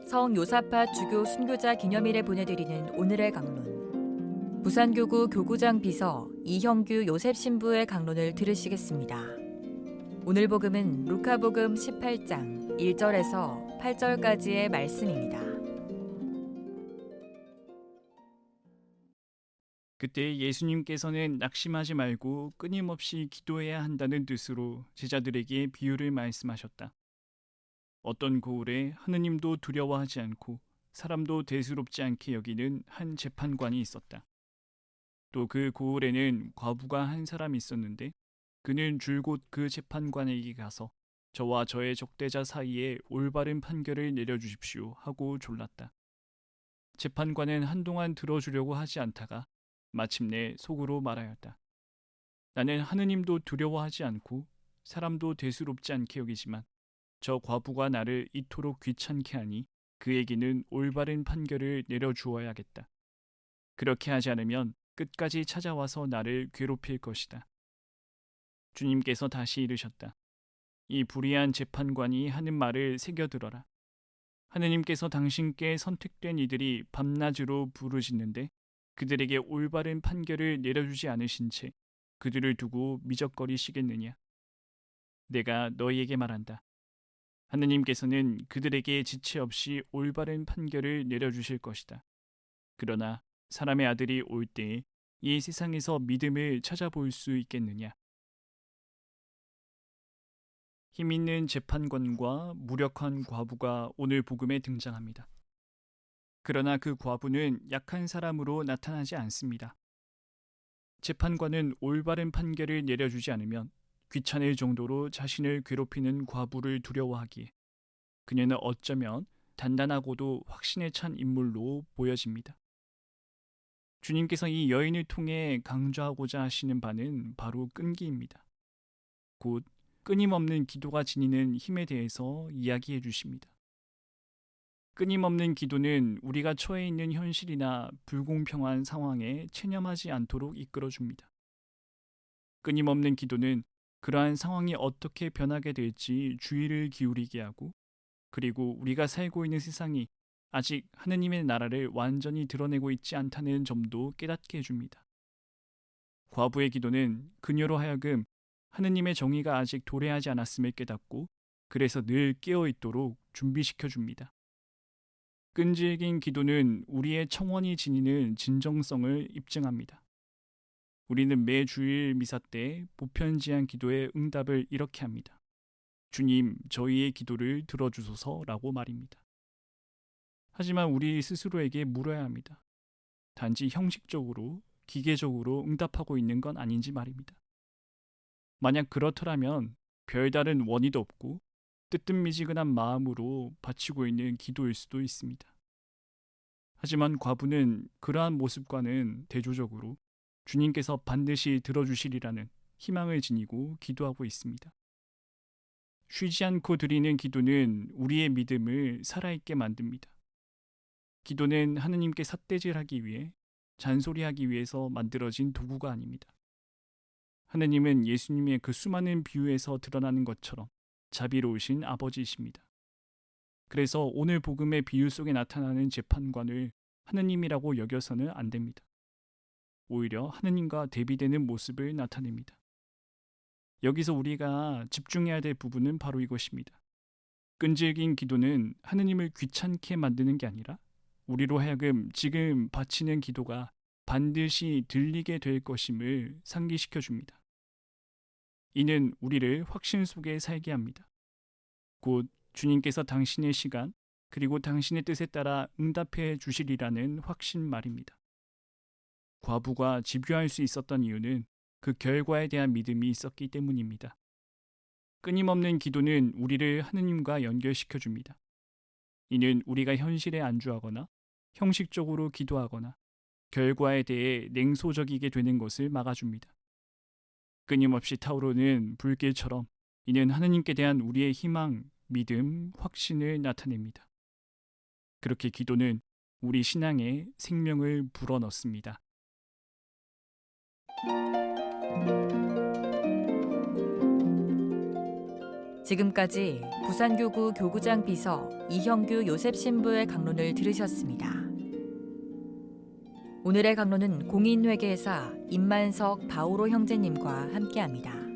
성요사파 주교 순교자 기념일에 보내드리는 오늘의 강론. 부산교구 교구장 비서 이형규 요셉 신부의 강론을 들으시겠습니다. 오늘 복음은 루카복음 18장 1절에서 8절까지의 말씀입니다. 그때 예수님께서는 낙심하지 말고 끊임없이 기도해야 한다는 뜻으로 제자들에게 비유를 말씀하셨다. 어떤 고을에 하느님도 두려워하지 않고 사람도 대수롭지 않게 여기는 한 재판관이 있었다. 또 그 고을에는 과부가 한 사람이 있었는데 그는 줄곧 그 재판관에게 가서 저와 저의 적대자 사이에 올바른 판결을 내려주십시오 하고 졸랐다. 재판관은 한동안 들어주려고 하지 않다가 마침내 속으로 말하였다. 나는 하느님도 두려워하지 않고 사람도 대수롭지 않게 여기지만 저 과부가 나를 이토록 귀찮게 하니 그에게는 올바른 판결을 내려주어야겠다. 그렇게 하지 않으면 끝까지 찾아와서 나를 괴롭힐 것이다. 주님께서 다시 이르셨다. 이 불의한 재판관이 하는 말을 새겨들어라. 하느님께서 당신께 선택된 이들이 밤낮으로 부르짖는데 그들에게 올바른 판결을 내려주지 않으신 채 그들을 두고 미적거리시겠느냐. 내가 너희에게 말한다. 하느님께서는 그들에게 지체 없이 올바른 판결을 내려주실 것이다. 그러나 사람의 아들이 올 때에 이 세상에서 믿음을 찾아볼 수 있겠느냐. 힘있는 재판관과 무력한 과부가 오늘 복음에 등장합니다. 그러나 그 과부는 약한 사람으로 나타나지 않습니다. 재판관은 올바른 판결을 내려주지 않으면 귀찮을 정도로 자신을 괴롭히는 과부를 두려워하기에 그녀는 어쩌면 단단하고도 확신에 찬 인물로 보여집니다. 주님께서 이 여인을 통해 강조하고자 하시는 바는 바로 끈기입니다. 곧 끊임없는 기도가 지니는 힘에 대해서 이야기해 주십니다. 끊임없는 기도는 우리가 처해 있는 현실이나 불공평한 상황에 체념하지 않도록 이끌어줍니다. 끊임없는 기도는 그러한 상황이 어떻게 변하게 될지 주의를 기울이게 하고 그리고 우리가 살고 있는 세상이 아직 하느님의 나라를 완전히 드러내고 있지 않다는 점도 깨닫게 해줍니다. 과부의 기도는 그녀로 하여금 하느님의 정의가 아직 도래하지 않았음을 깨닫고 그래서 늘 깨어있도록 준비시켜줍니다. 끈질긴 기도는 우리의 청원이 지니는 진정성을 입증합니다. 우리는 매 주일 미사 때 보편지한 기도의 응답을 이렇게 합니다. 주님, 저희의 기도를 들어주소서라고 말입니다. 하지만 우리 스스로에게 물어야 합니다. 단지 형식적으로, 기계적으로 응답하고 있는 건 아닌지 말입니다. 만약 그렇더라면 별다른 원의도 없고 뜨뜻미지근한 마음으로 바치고 있는 기도일 수도 있습니다. 하지만 과부는 그러한 모습과는 대조적으로 주님께서 반드시 들어주시리라는 희망을 지니고 기도하고 있습니다. 쉬지 않고 드리는 기도는 우리의 믿음을 살아있게 만듭니다. 기도는 하느님께 삿대질하기 위해, 잔소리하기 위해서 만들어진 도구가 아닙니다. 하느님은 예수님의 그 수많은 비유에서 드러나는 것처럼 자비로우신 아버지이십니다. 그래서 오늘 복음의 비유 속에 나타나는 재판관을 하느님이라고 여겨서는 안 됩니다. 오히려 하느님과 대비되는 모습을 나타냅니다. 여기서 우리가 집중해야 될 부분은 바로 이것입니다. 끈질긴 기도는 하느님을 귀찮게 만드는 게 아니라 우리로 하여금 지금 바치는 기도가 반드시 들리게 될 것임을 상기시켜 줍니다. 이는 우리를 확신 속에 살게 합니다. 곧 주님께서 당신의 시간 그리고 당신의 뜻에 따라 응답해 주시리라는 확신 말입니다. 과부가 집요할 수 있었던 이유는 그 결과에 대한 믿음이 있었기 때문입니다. 끊임없는 기도는 우리를 하느님과 연결시켜 줍니다. 이는 우리가 현실에 안주하거나 형식적으로 기도하거나 결과에 대해 냉소적이게 되는 것을 막아줍니다. 끊임없이 타오르는 불길처럼 이는 하느님께 대한 우리의 희망, 믿음, 확신을 나타냅니다. 그렇게 기도는 우리 신앙에 생명을 불어넣습니다. 지금까지 부산교구 교구장 비서 이형규 요셉 신부의 강론을 들으셨습니다. 오늘의 강론은 공인회계사 임만석 바오로 형제님과 함께합니다.